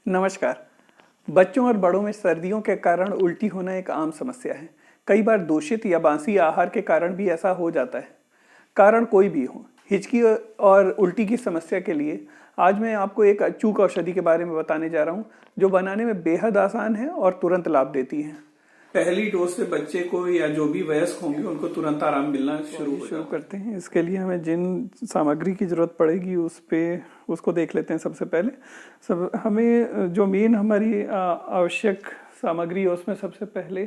नमस्कार। बच्चों और बड़ों में सर्दियों के कारण उल्टी होना एक आम समस्या है। कई बार दूषित या बासी आहार के कारण भी ऐसा हो जाता है। कारण कोई भी हो, हिचकी और उल्टी की समस्या के लिए आज मैं आपको एक अचूक औषधि के बारे में बताने जा रहा हूं, जो बनाने में बेहद आसान है और तुरंत लाभ देती है। पहली डोज से बच्चे को या जो भी वयस्क होंगे उनको तुरंत आराम मिलना शुरू करते हैं। इसके लिए हमें जिन सामग्री की जरूरत पड़ेगी उसको देख लेते हैं। सबसे पहले हमें जो मेन हमारी आवश्यक सामग्री है उसमें सबसे पहले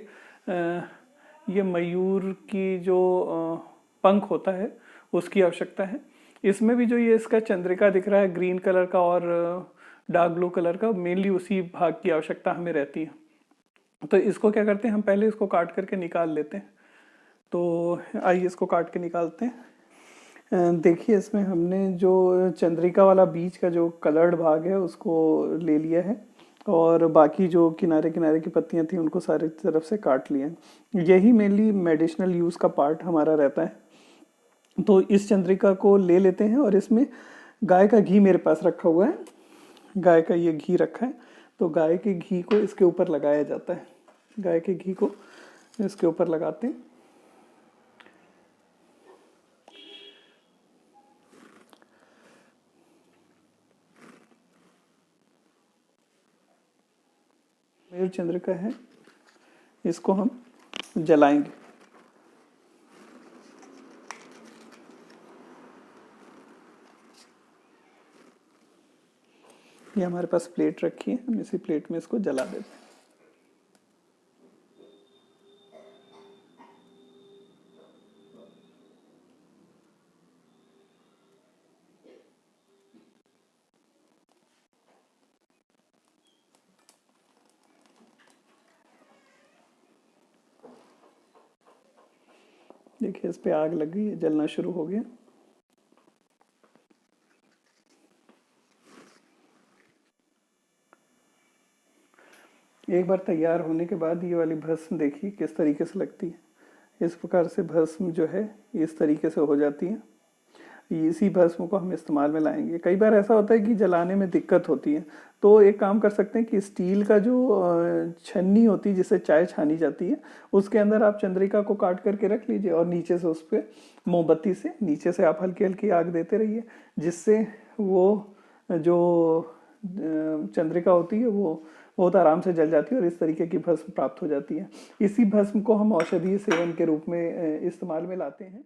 ये मयूर की जो पंख होता है उसकी आवश्यकता है। इसमें भी जो ये इसका चंद्रिका दिख रहा है ग्रीन कलर का और डार्क ब्लू कलर का, मेनली उसी भाग की आवश्यकता हमें रहती है। तो इसको क्या करते हैं, हम पहले इसको काट करके निकाल लेते हैं। तो आइए इसको काट के निकालते हैं। देखिए इसमें हमने जो चंद्रिका वाला बीच का जो कलर्ड भाग है उसको ले लिया है और बाकी जो किनारे किनारे की पत्तियां थी उनको सारी तरफ से काट लिया है। यही मेनली मेडिसिनल यूज़ का पार्ट हमारा रहता है। तो इस चंद्रिका को ले लेते हैं और इसमें गाय का घी मेरे पास रखा हुआ है। गाय का ये घी रखा है, तो गाय के घी को इसके ऊपर लगाया जाता है। गाय के घी को इसके ऊपर लगाते हैं। मयूर चंद्रिका है, इसको हम जलाएंगे। ये हमारे पास प्लेट रखी है, हम इसी प्लेट में इसको जला देते हैं। देखिए इस पे आग लग गई है, जलना शुरू हो गया। एक बार तैयार होने के बाद ये वाली भस्म देखिए किस तरीके से लगती है। इस प्रकार से भस्म जो है इस तरीके से हो जाती है। इसी भस्म को हम इस्तेमाल में लाएंगे। कई बार ऐसा होता है कि जलाने में दिक्कत होती है, तो एक काम कर सकते हैं कि स्टील का जो छन्नी होती है जिससे चाय छानी जाती है, उसके अंदर आप चंद्रिका को काट करके रख लीजिए और नीचे से उस पर मोमबत्ती से नीचे से आप हल्की हल्की आग देते रहिए, जिससे वो जो चंद्रिका होती है वो बहुत आराम से जल जाती है और इस तरीके की भस्म प्राप्त हो जाती है। इसी भस्म को हम औषधीय सेवन के रूप में इस्तेमाल में लाते हैं।